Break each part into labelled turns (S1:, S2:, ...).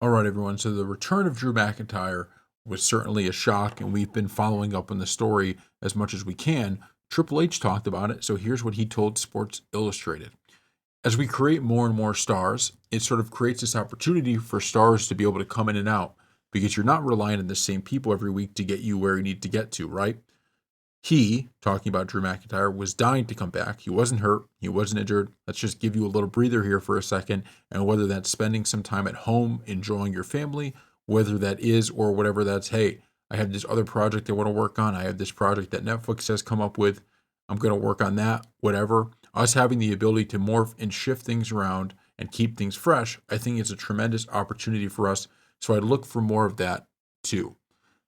S1: All right, everyone. So the return of Drew McIntyre was certainly a shock, and we've been following up on the story as much as we can. Triple H talked about it, so here's what he told Sports Illustrated. As we create more and more stars, it sort of creates this opportunity for stars to be able to come in and out because you're not relying on the same people every week to get you where you need to get to, right? He, talking about Drew McIntyre, was dying to come back. He wasn't hurt. He wasn't injured. Let's just give you a little breather here for a second. And whether that's spending some time at home, enjoying your family, whether that is or whatever that's, hey, I have this other project I want to work on. I have this project that Netflix has come up with. I'm going to work on that, whatever. Us having the ability to morph and shift things around and keep things fresh, I think it's a tremendous opportunity for us. So I'd look for more of that too.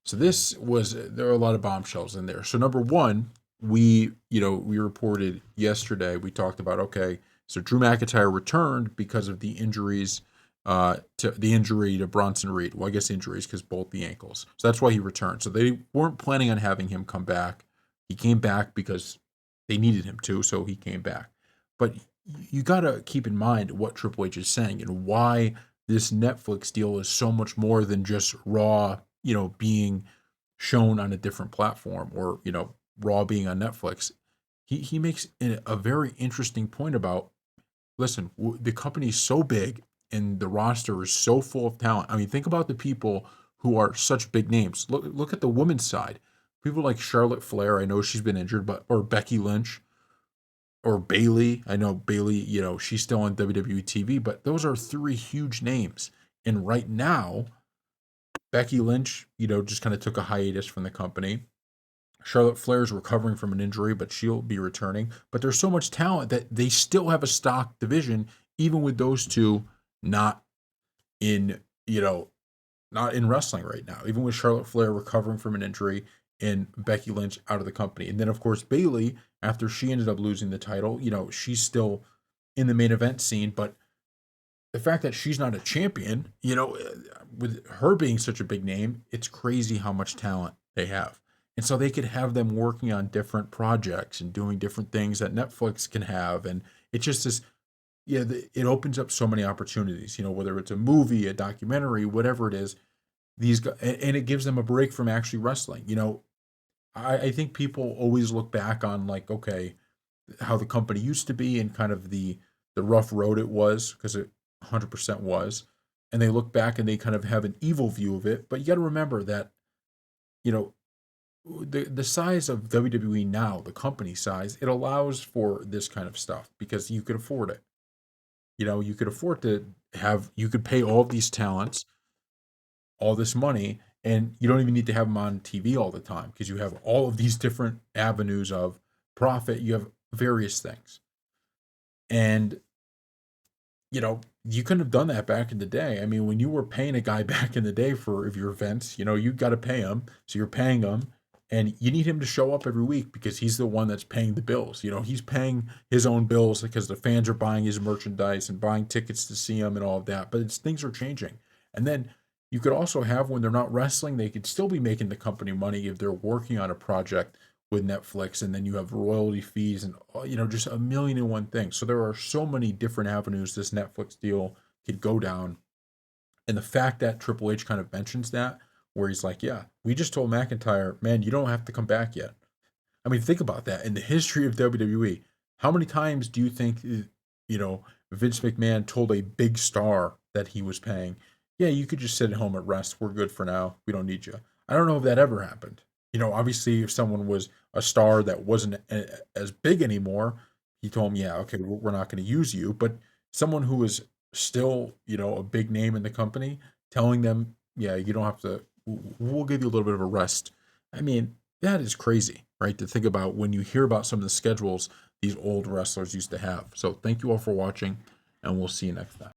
S1: So there are a lot of bombshells in there. So number one, we reported yesterday, we talked about, okay, so Drew McIntyre returned because of the injuries, to the injury to Bronson Reed. Well, I guess injuries because both the ankles. So that's why he returned. So they weren't planning on having him come back. He came back because they needed him to, so he came back. But you got to keep in mind what Triple H is saying and why this Netflix deal is so much more than just Raw, being shown on a different platform or, Raw being on Netflix. He makes a very interesting point about, listen, the company's so big and the roster is so full of talent. I mean, think about the people who are such big names. Look at the women's side. People like Charlotte Flair, I know she's been injured, but or Becky Lynch or Bailey. I know Bailey, she's still on WWE TV, but those are three huge names. And right now, Becky Lynch, just kind of took a hiatus from the company. Charlotte Flair is recovering from an injury, but she'll be returning. But there's so much talent that they still have a stock division, even with those two not in, not in wrestling right now. Even with Charlotte Flair recovering from an injury and Becky Lynch out of the company. And then of course Bailey, after she ended up losing the title, she's still in the main event scene, but the fact that she's not a champion, with her being such a big name, it's crazy how much talent they have. And so they could have them working on different projects and doing different things that Netflix can have. And it's just this, yeah, it opens up so many opportunities, whether it's a movie, a documentary, whatever it is, these guys, and it gives them a break from actually wrestling. I think people always look back on like, okay, how the company used to be and kind of the rough road it was because it 100% was, and they look back and they kind of have an evil view of it. But you got to remember that you know the size of WWE now, the company size, it allows for this kind of stuff because you could afford it. You could afford to you could pay all of these talents all this money, and you don't even need to have them on TV all the time because you have all of these different avenues of profit. You have various things, and you couldn't have done that back in the day. I mean, when you were paying a guy back in the day for if your events, you got to pay him. So you're paying him and you need him to show up every week because he's the one that's paying the bills. He's paying his own bills because the fans are buying his merchandise and buying tickets to see him and all of that. But things are changing. And then you could also have when they're not wrestling, they could still be making the company money if they're working on a project with Netflix, and then you have royalty fees and just a million and one things. So there are so many different avenues this Netflix deal could go down, and the fact that Triple H kind of mentions that, where he's like, "Yeah, we just told McIntyre, man, you don't have to come back yet." I mean, think about that in the history of WWE. How many times do you think Vince McMahon told a big star that he was paying, "Yeah, you could just sit at home at rest. We're good for now. We don't need you." I don't know if that ever happened. Obviously, if someone was a star that wasn't as big anymore, he told him, "Yeah, okay, we're not going to use you." But someone who was still, a big name in the company, telling them, "Yeah, you don't have to. We'll give you a little bit of a rest." I mean, that is crazy, right? To think about when you hear about some of the schedules these old wrestlers used to have. So, thank you all for watching, and we'll see you next time.